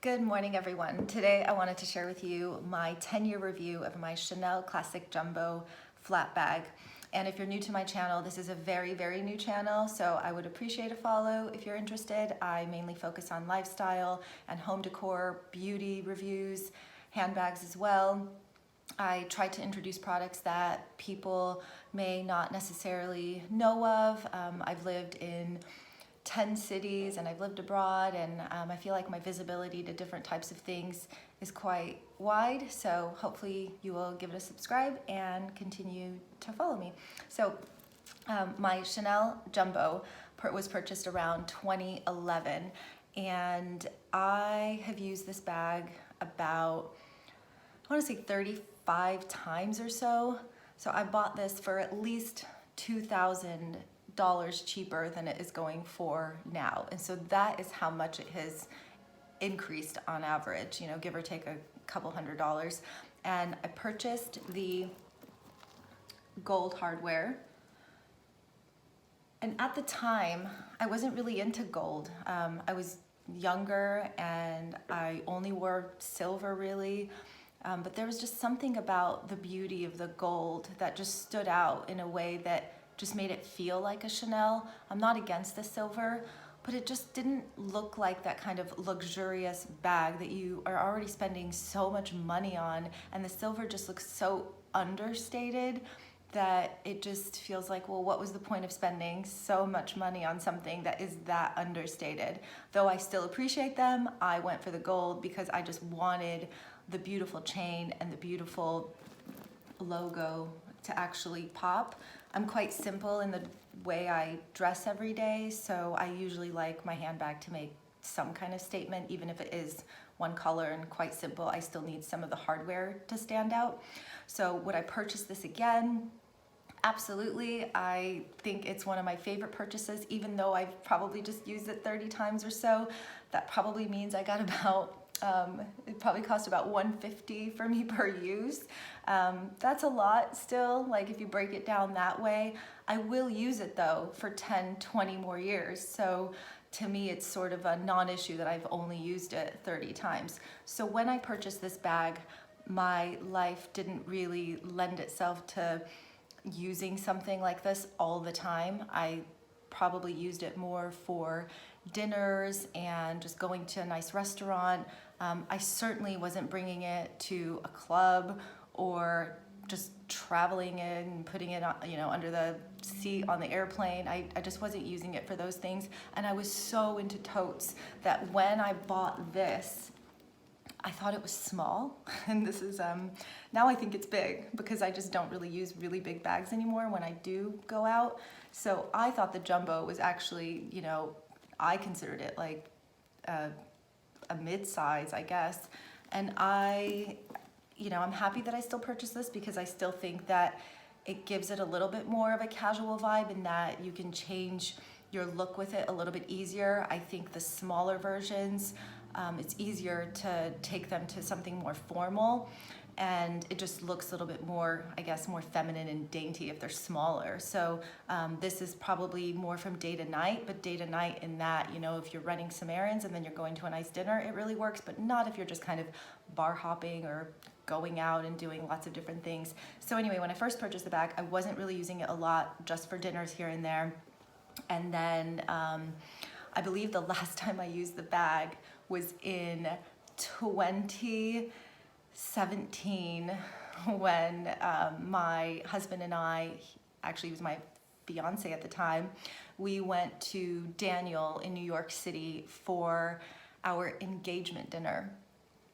Good morning, everyone. Today I wanted to share with you my 10-year review of my Chanel Classic Jumbo flat bag. And if you're new to my channel, this is a very, very new channel, so I would appreciate a follow if you're interested. I mainly focus on lifestyle and home decor, beauty reviews, handbags as well. I try to introduce products that people may not necessarily know of. I've lived in 10 cities and I've lived abroad, and I feel like my visibility to different types of things is quite wide, so hopefully you will give it a subscribe and continue to follow me. So my Chanel Jumbo was purchased around 2011, and I have used this bag about, I want to say 35 times or so. So I bought this for at least $2,000 cheaper than it is going for now. And so that is how much it has increased on average, you know, give or take a couple $100s. And I purchased the gold hardware. And at the time, I wasn't really into gold. I was younger and I only wore silver really. But there was just something about the beauty of the gold that just stood out in a way that just made it feel like a Chanel. I'm not against the silver, but it just didn't look like that kind of luxurious bag that you are already spending so much money on. And the silver just looks so understated that it just feels like, well, what was the point of spending so much money on something that is that understated? Though I still appreciate them, I went for the gold because I just wanted the beautiful chain and the beautiful logo to actually pop. I'm quite simple in the way I dress every day, so I usually like my handbag to make some kind of statement, even if it is one color and quite simple. I still need some of the hardware to stand out. So would I purchase this again? Absolutely. I think it's one of my favorite purchases, even though I've probably just used it 30 times or so. That probably means I got about it probably cost about $150 for me per use. That's a lot still, like if you break it down that way. I will use it though for 10, 20 more years. So to me, it's sort of a non-issue that I've only used it 30 times. So when I purchased this bag, my life didn't really lend itself to using something like this all the time. I probably used it more for dinners and just going to a nice restaurant. I certainly wasn't bringing it to a club or just traveling in and putting it on, you know, under the seat on the airplane. I just wasn't using it for those things. And I was so into totes that when I bought this, I thought it was small, and this is, now I think it's big because I just don't really use really big bags anymore when I do go out. So I thought the Jumbo was actually, you know, I considered it like a mid-size, I guess. And you know, I'm happy that I still purchased this because I still think that it gives it a little bit more of a casual vibe in that you can change your look with it a little bit easier. I think the smaller versions, it's easier to take them to something more formal, and it just looks a little bit more, I guess, more feminine and dainty if they're smaller. So this is probably more from day to night, but day to night in that, you know, if you're running some errands and then you're going to a nice dinner, it really works, but not if you're just kind of bar hopping or going out and doing lots of different things. So anyway, when I first purchased the bag, I wasn't really using it a lot, just for dinners here and there. And then I believe the last time I used the bag was in 2017 when my husband and I, actually he was my fiance at the time, we went to Daniel in New York City for our engagement dinner.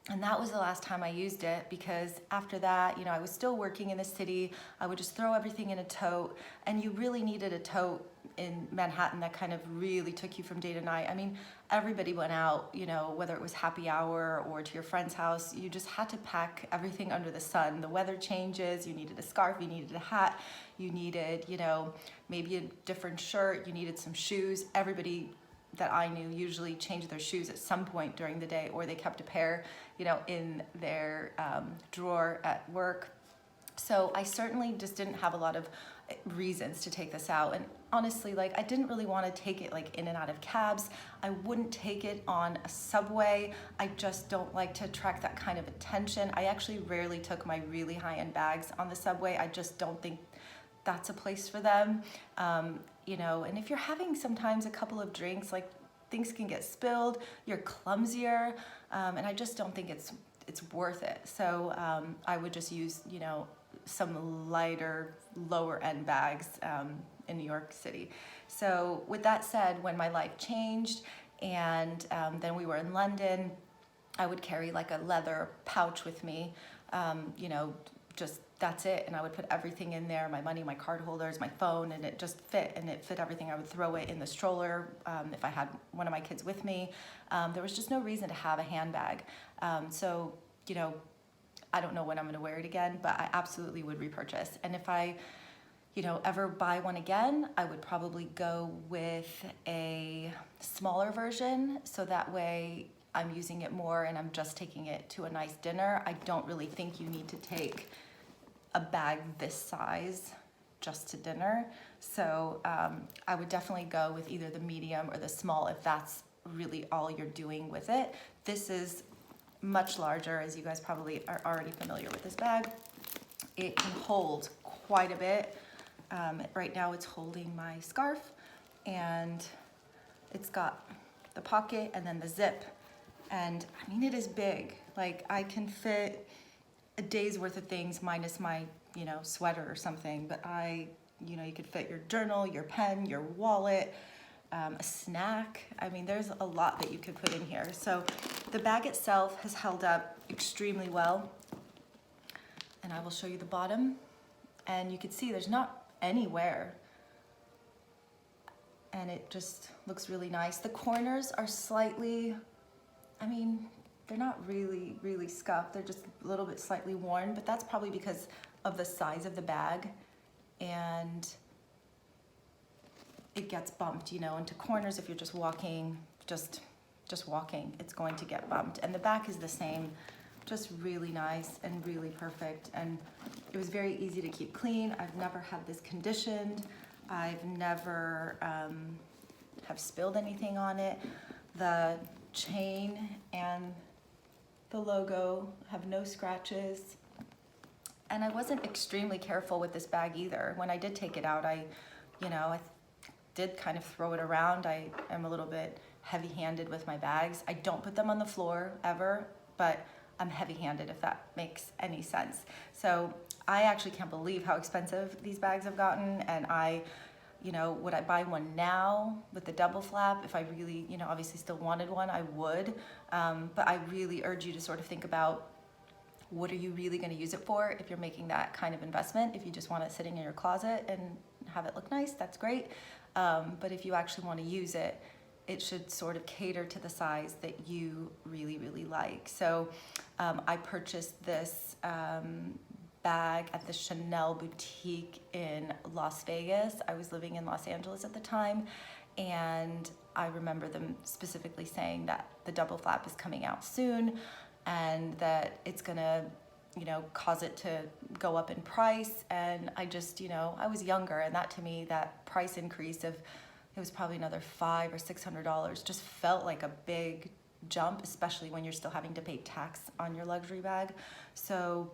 And that was the last time I used it because after that, you know, I was still working in the city. I would just throw everything in a tote, and you really needed a tote in Manhattan that kind of really took you from day to night. I mean, everybody went out, you know, whether it was happy hour or to your friend's house, you just had to pack everything under the sun. The weather changes, you needed a scarf, you needed a hat, you needed, you know, maybe a different shirt, you needed some shoes. Everybody that I knew usually changed their shoes at some point during the day, or they kept a pair, you know, in their drawer at work. So I certainly just didn't have a lot of reasons to take this out. And honestly, like, I didn't really want to take it like in and out of cabs. I wouldn't take it on a subway. I just don't like to attract that kind of attention. I actually rarely took my really high-end bags on the subway. I just don't think that's a place for them. You know, and if you're having sometimes a couple of drinks, like, things can get spilled, you're clumsier, and I just don't think it's worth it. So I would just use, you know, some lighter, lower end bags in New York City. So with that said, when my life changed and then we were in London, I would carry like a leather pouch with me, you know, just that's it. And I would put everything in there, my money, my card holders, my phone, and it just fit, and it fit everything. I would throw it in the stroller if I had one of my kids with me. There was just no reason to have a handbag. So, you know, I don't know when I'm gonna wear it again, but I absolutely would repurchase. And if I, you know, ever buy one again, I would probably go with a smaller version, so that way I'm using it more and I'm just taking it to a nice dinner. I don't really think you need to take a bag this size just to dinner. So I would definitely go with either the medium or the small if that's really all you're doing with it. This is much larger, as you guys probably are already familiar with this bag. It can hold quite a bit. Right now it's holding my scarf, and it's got the pocket and then the zip. And I mean, it is big. Like, I can fit a day's worth of things minus my, you know, sweater or something. But you know, you could fit your journal, your pen, your wallet, a snack. I mean, there's a lot that you could put in here. So the bag itself has held up extremely well. And I will show you the bottom. And you can see there's not any wear. And it just looks really nice. The corners are slightly, I mean, they're not really, really scuffed. They're just a little bit slightly worn, but that's probably because of the size of the bag. And it gets bumped, you know, into corners. If you're just walking, just walking, it's going to get bumped. And the back is the same, just really nice and really perfect. And it was very easy to keep clean. I've never had this conditioned. I've never have spilled anything on it. The chain and the logo have no scratches. And I wasn't extremely careful with this bag either. When I did take it out, I did kind of throw it around. I am a little bit heavy-handed with my bags. I don't put them on the floor ever, but I'm heavy-handed, if that makes any sense. So I actually can't believe how expensive these bags have gotten. And would I buy one now with the double flap? If I really, obviously still wanted one, I would. But I really urge you to sort of think about, what are you really going to use it for? If you're making that kind of investment, if you just want it sitting in your closet and have it look nice, that's great. But if you actually want to use it, it should sort of cater to the size that you really, really like. So I purchased this bag at the Chanel boutique in Las Vegas. I was living in Los Angeles at the time, and I remember them specifically saying that the double flap is coming out soon and that it's gonna, cause it to go up in price. And I just, I was younger, and that to me, that price increase of, it was probably another $500 or $600, just felt like a big jump, especially when you're still having to pay tax on your luxury bag. So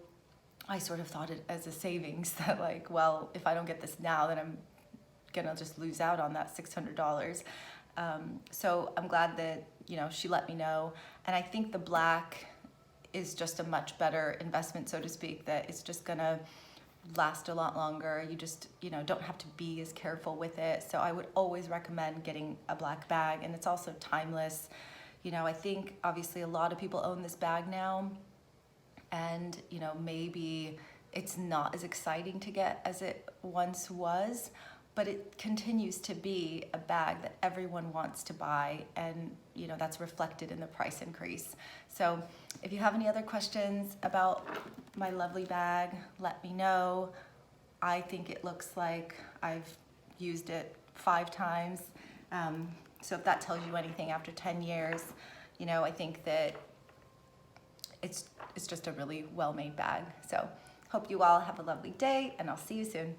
I sort of thought it as a savings that, like, well, if I don't get this now, then I'm gonna just lose out on that $600. So I'm glad that, she let me know. And I think the black is just a much better investment, so to speak, that it's just gonna last a lot longer. You just, don't have to be as careful with it. So I would always recommend getting a black bag, and it's also timeless. I think obviously a lot of people own this bag now, and maybe it's not as exciting to get as it once was, but it continues to be a bag that everyone wants to buy, and that's reflected in the price increase. So if you have any other questions about my lovely bag, let me know. I think it looks like I've used it 5 times. So if that tells you anything after 10 years, I think that it's just a really well-made bag. So hope you all have a lovely day, and I'll see you soon.